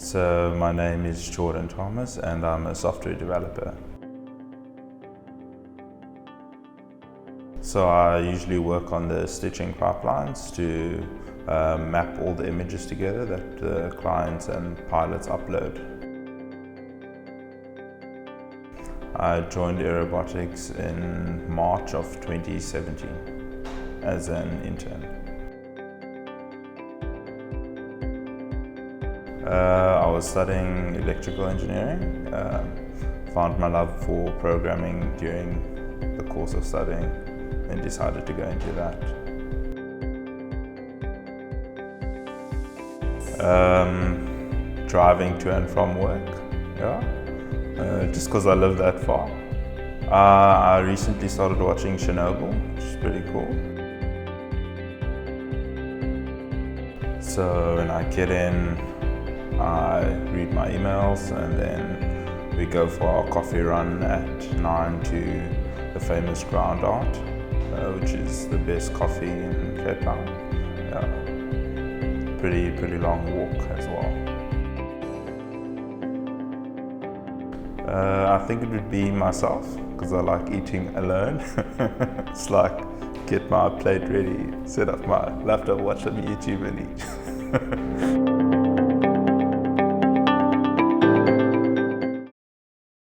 So my name is Jordan Thomas and I'm a software developer. So I usually work on the stitching pipelines to map all the images together that the clients and pilots upload. I joined Aerobotics in March of 2017 as an intern. I was studying electrical engineering, found my love for programming during the course of studying and decided to go into that. Driving to and from work, just because I live that far. I recently started watching Chernobyl, which is pretty cool. So when I get in, I read my emails and then we go for our coffee run at 9 to the famous Ground Art, which is the best coffee in Cape Town. Pretty long walk as well. I think it would be myself, because I like eating alone. It's like get my plate ready, set up my laptop, watch some YouTube and eat.